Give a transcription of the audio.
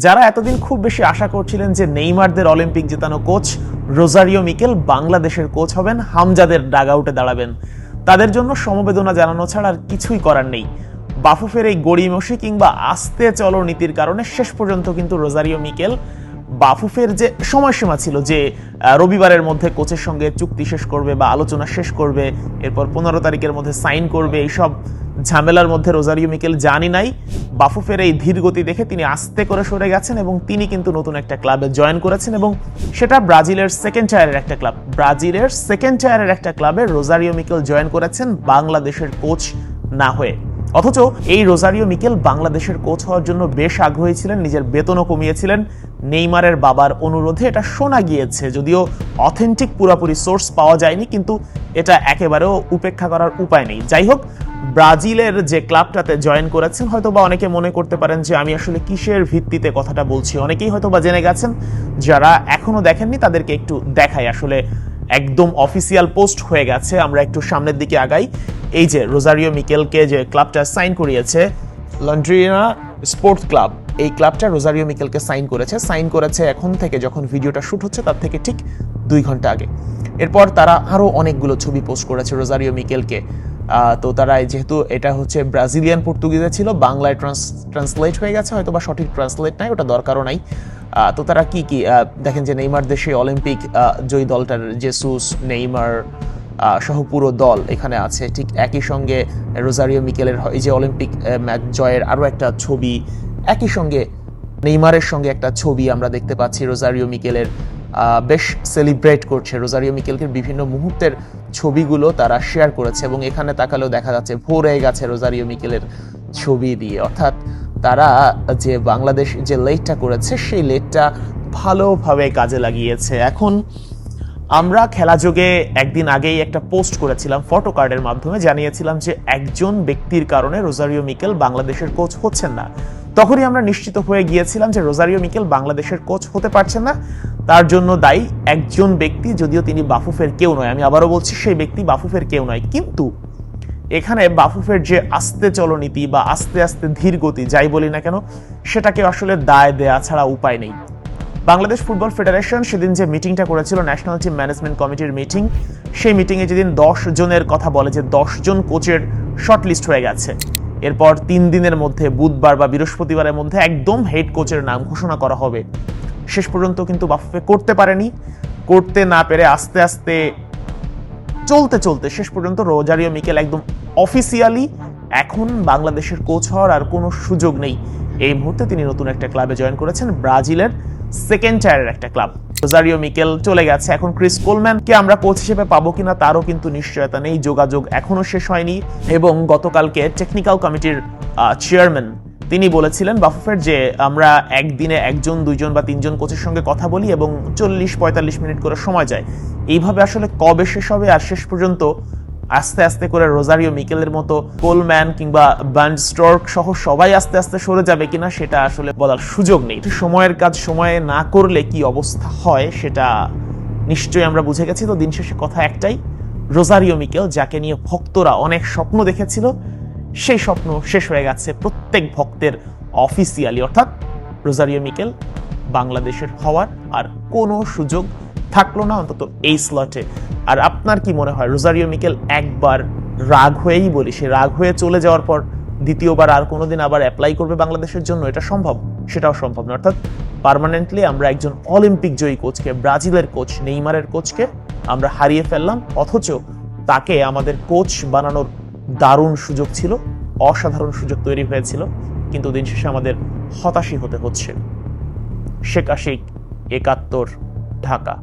যারা এতদিন খুব বেশি আশা করছিলেন যে নেইমারদের অলিম্পিক জেতানো কোচ রোজারিও মিকেল বাংলাদেশের কোচ হবেন, হামজাদের ডাগআউটে দাঁড়াবেন, তাদের জন্য সমবেদনা জানানো ছাড়া আর কিছুই করার নেই। বাফুফের এই গড়িমসি কিংবা আস্তে চলো নীতির কারণে শেষ পর্যন্ত কিন্তু রোজারিও মিকেল বাফুফের যে সময়সীমা ছিল যে রবিবারের মধ্যে কোচের সঙ্গে চুক্তি শেষ করবে বা আলোচনা শেষ করবে, এরপর 15 তারিখের মধ্যে সাইন করবে, এইসব ঝামেলার মধ্যে রোজারিও মিকেল জানি নাই। বাফুফের এই ধীর গতি দেখে তিনি আস্তে করে সরে গেছেন এবং তিনি কিন্তু নতুন একটা ক্লাবে জয়েন করেছেন, এবং সেটা ব্রাজিলের সেকেন্ড টায়ারের একটা ক্লাব। ব্রাজিলের সেকেন্ড টায়ারের একটা ক্লাবে রোজারিও মিকেল জয়েন করেছেন বাংলাদেশের কোচ না হয়ে। অথচ এই রোজারিও মিকেল বাংলাদেশের কোচ হওয়ার জন্য বেশ আগ্রহী ছিলেন, নিজের বেতনও কমিয়েছিলেন নেইমারের বাবার অনুরোধে। এটা শোনা গিয়েছে, যদিও অথেন্টিক পুরোপুরি সোর্স পাওয়া যায়নি, কিন্তু এটা একেবারেও উপেক্ষা করার উপায় নেই। যাই হোক, ব্রাজিলের যে ক্লাবটাতে জয়েন করেছেন, হয়তোবা অনেকে মনে করতে পারেন যে আমি আসলে কিসের ভিত্তিতে কথাটা বলছি, অনেকেই হয়তোবা জেনে গেছেন, যারা এখনো দেখেননি তাদেরকে একটু দেখাই। আসলে একদম অফিসিয়াল পোস্ট হয়ে গেছে, আমরা একটু সামনের দিকে আগাই। এই যে রোজারিও মিকেলকে যে ক্লাবটা সাইন করিয়েছে, লন্ড্রিনা স্পোর্টস ক্লাব, এই ক্লাবটা রোজারিও মিকেলকে সাইন করেছে এখন থেকে, যখন ভিডিওটা শুট হচ্ছে তার থেকে ঠিক 2 ঘন্টা আগে। এরপর তারা আরো অনেকগুলো ছবি পোস্ট করেছে রোজারিও মিকেলকে। তো তারা যেহেতু এটা হচ্ছে ব্রাজিলিয়ান পর্তুগিজে ছিল, বাংলায় ট্রান্সলেট হয়ে গেছে, হয়তো বা সঠিক ট্রান্সলেট নাই, ওটা দরকারও নাই। তো তারা কি দেখেন যে নেইমার দেশে অলিম্পিক জয়ী দলটার জেসুস, নেইমার সহ পুরো দল এখানে আছে। ঠিক একই সঙ্গে রোজারিও মিকেলের এই যে অলিম্পিক ম্যাচ জয়ের আরও একটা ছবি, একই সঙ্গে নেইমারের সঙ্গে একটা ছবি আমরা দেখতে পাচ্ছি। রোজারিও মিকেলের বেশ সেলিব্রেট করছে, রোজারিও মিকেলকে বিভিন্ন মুহূর্তের ছবিগুলো তারা শেয়ার করেছে, এবং এখানে তাকালেও দেখা যাচ্ছে ভরে গেছে রোজারিও মিকেলের ছবি দিয়ে। অর্থাৎ তারা যে বাংলাদেশ যে লেটটা করেছে সেই লেটটা ভালোভাবে কাজে লাগিয়েছে। এখন আমরা খেলাযোগে একদিন আগেই একটা পোস্ট করেছিলাম ফটো কার্ডের মাধ্যমে, জানিয়েছিলাম যে একজন ব্যক্তির কারণে রোজারিও মিকেল বাংলাদেশের কোচ হচ্ছেন না। তখনই আমরা নিশ্চিত হয়ে গিয়েছিলাম যে রোজারিও মিকেল বাংলাদেশের কোচ হতে পারছেন না, তার জন্য দায়ী একজন ব্যক্তি, যদিও তিনি বাফুফের কেউ নয়। আমি আবারও বলছি, সেই ব্যক্তি বাফুফের কেউ নয়। কিন্তু এখানে বাফুফের যে আস্তে চলনীতি বা আস্তে আস্তে ধীর গতি, যাই বলি না কেন, সেটাকে আসলে দায় দেয়া ছাড়া উপায় নেই। বাংলাদেশ ফুটবল ফেডারেশন সেদিন যে মিটিংটা করেছিল, ন্যাশনাল টিম ম্যানেজমেন্ট কমিটির মিটিং, সেই মিটিংয়ে যেদিন 10 জনের কথা বলে যে 10 জন কোচের শর্টলিস্ট হয়ে গেছে, এরপর 3 দিনের মধ্যে বুধবার বা বৃহস্পতিবারের মধ্যে একদম হেড কোচের নাম ঘোষণা করা হবে, শেষ পর্যন্ত কিন্তু বাফুফে করতে পারেনি। করতে না পেরে আস্তে আস্তে চলতে চলতে শেষ পর্যন্ত রোজারিও মিকেল একদম অফিসিয়ালি এখন বাংলাদেশের কোচ হওয়ার আর কোনো সুযোগ নেই। এই মুহূর্তে তিনি নতুন একটা ক্লাবে জয়েন করেছেন, ব্রাজিলের সেকেন্ড টায়ারের একটা ক্লাব। রোজারিও মিকেল চলে গেছে, এখন ক্রিস কোলম্যানকে আমরা কোচ হিসেবে পাবো কিনা তারও কিন্তু নিশ্চয়তা নেই, যোগাযোগ এখনো শেষ হয়নি। এবং গতকালকে টেকনিক্যাল কমিটির চেয়ারম্যান তিনি বলেছিলেন বাফুফের যে আমরা একদিনে 1জন 2জন বা 3জন কোচের সঙ্গে কথা বলি এবং 40-45 মিনিট করে সময় যায়। এইভাবে আসলে কবে শেষ হবে, আর শেষ পর্যন্ত আস্তে আস্তে করে রোজারিও মিকেলের মতো কোলম্যান কিংবা ভ্যান স্টর্ক সহ সবাই আস্তে আস্তে সরে যাবে কিনা, সেটা আসলে বলার সুযোগ নেই। সময়ের কাজ সময়ে না করলে কি অবস্থা হয় সেটা নিশ্চয়ই আমরা বুঝে গেছি। তো দিন শেষে কথা একটাই, রোজারিও মিকেল যাকে নিয়ে ভক্তরা অনেক স্বপ্ন দেখেছিল, সেই স্বপ্ন শেষ হয়ে গেছে প্রত্যেক ভক্তের অফিসিয়ালি। অর্থাৎ রোজারিও মিকেল বাংলাদেশের হওয়ার আর কোনো সুযোগ থাকলো না, অন্তত এই স্লটে। আর আপনার কি মনে হয়, রোজারিও মিকেল একবার রাগ হয়েই বলি, সে রাগ হয়ে চলে যাওয়ার পর দ্বিতীয়বার আর কোনোদিন আবার অ্যাপ্লাই করবে বাংলাদেশের জন্য? এটা সম্ভব? সেটাও সম্ভব না। অর্থাৎ পার্মানেন্টলি আমরা একজন অলিম্পিক জয়ী কোচকে, ব্রাজিলের কোচ নেইমারের কোচকে আমরা হারিয়ে ফেললাম, অথচ তাকে আমাদের কোচ বানানোর দারুণ সুযোগ ছিল, অসাধারণ সুযোগ তৈরি হয়েছিল, কিন্তু দিন শেষে আমাদের হতাশই হতে হচ্ছে। শেখ আশিক, 71, ঢাকা।